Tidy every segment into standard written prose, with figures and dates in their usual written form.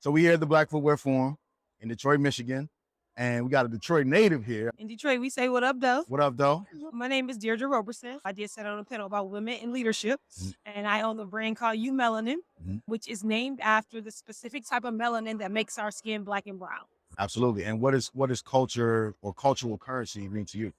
So we here at the Black Footwear Forum in Detroit, Michigan, and we got a Detroit native here. In Detroit, we say, what up, though? What up, though? My name is Deirdre Roberson. I did sit on a panel about women in leadership, and I own a brand called EUMELANIN, which is named after the specific type of melanin that makes our skin black and brown. Absolutely. And what is culture or cultural currency mean to you?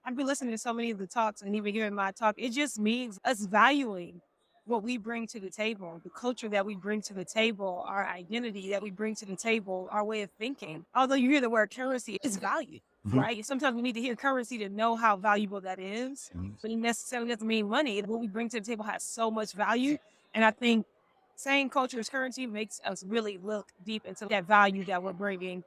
I've been listening to so many of the talks and even hearing my talk. It just means us valuing what we bring to the table, the culture that we bring to the table, our identity that we bring to the table, our way of thinking. Although you hear the word currency, it's value, right? Sometimes we need to hear currency to know how valuable that is. But it necessarily doesn't mean money. What we bring to the table has so much value. And I think saying culture is currency makes us really look deep into that value that we're bringing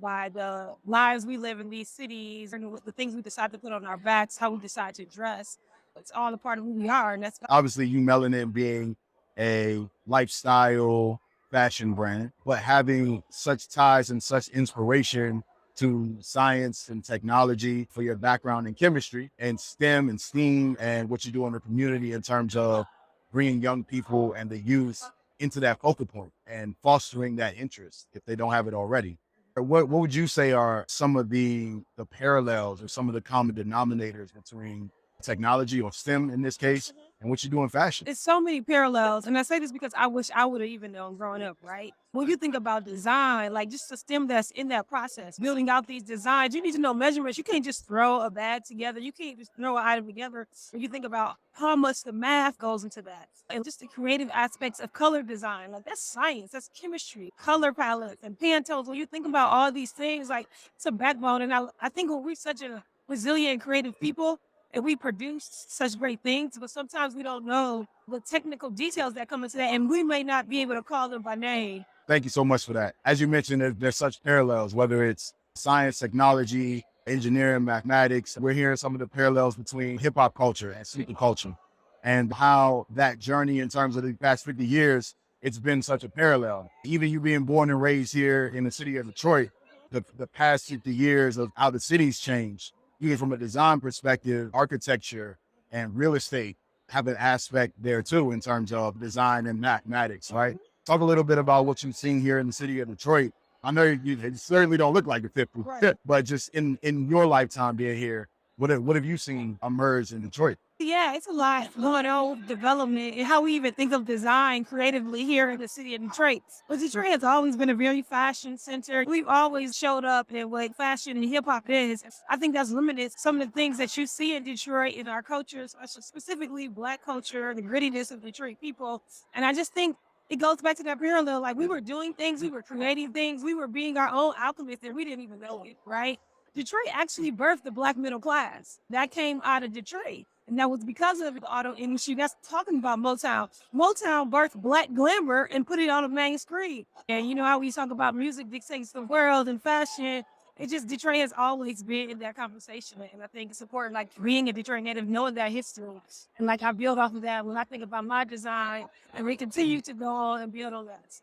by the lives we live in these cities and the things we decide to put on our backs, how we decide to dress. It's all a part of who we are. And that's obviously EUMELANIN being a lifestyle fashion brand, but having such ties and such inspiration to science and technology for your background in chemistry and STEM and STEAM and what you do in the community in terms of bringing young people and the youth into that focal point and fostering that interest if they don't have it already. What would you say are some of the parallels or some of the common denominators between technology or STEM in this case and what you do in fashion? It's so many parallels. And I say this because I wish I would have even known growing up, right? When you think about design, like just the STEM that's in that process, building out these designs, you need to know measurements. You can't just throw a bag together. You can't just throw an item together. When you think about how much the math goes into that and just the creative aspects of color design, like that's science, that's chemistry, color palettes and Pantones. When you think about all these things, like it's a backbone. And I think when we're such a resilient and creative people, and we produce such great things, but sometimes we don't know the technical details that come into that, and we may not be able to call them by name. Thank you so much for that. As you mentioned, there's such parallels, whether it's science, technology, engineering, mathematics. We're hearing some of the parallels between hip hop culture and sneaker culture and how that journey in terms of the past 50 years, it's been such a parallel. Even you being born and raised here in the city of Detroit, the past 50 years of how the city's changed. Even from a design perspective, architecture and real estate have an aspect there too in terms of design and mathematics, right? Talk a little bit about what you've seen here in the city of Detroit. I know you certainly don't look like a 50, right, but just in your lifetime being here, what have you seen emerge in Detroit? Yeah, it's a lot going on with development and how we even think of design creatively here in the city of Detroit. But Detroit has always been a very fashion center. We've always showed up in what fashion and hip hop is. I think that's limited some of the things that you see in Detroit in our culture, specifically Black culture, the grittiness of Detroit people. And I just think it goes back to that parallel. Like we were doing things, we were creating things, we were being our own alchemists and we didn't even know it, right? Detroit actually birthed the Black middle class. That came out of Detroit. And that was because of the auto industry. That's talking about Motown. Motown birthed Black glamour and put it on the main screen. And you know how we talk about music dictates the world and fashion. Detroit has always been in that conversation. And I think it's important, like being a Detroit native, knowing that history. And like I build off of that when I think about my design and we continue to go on and build on that.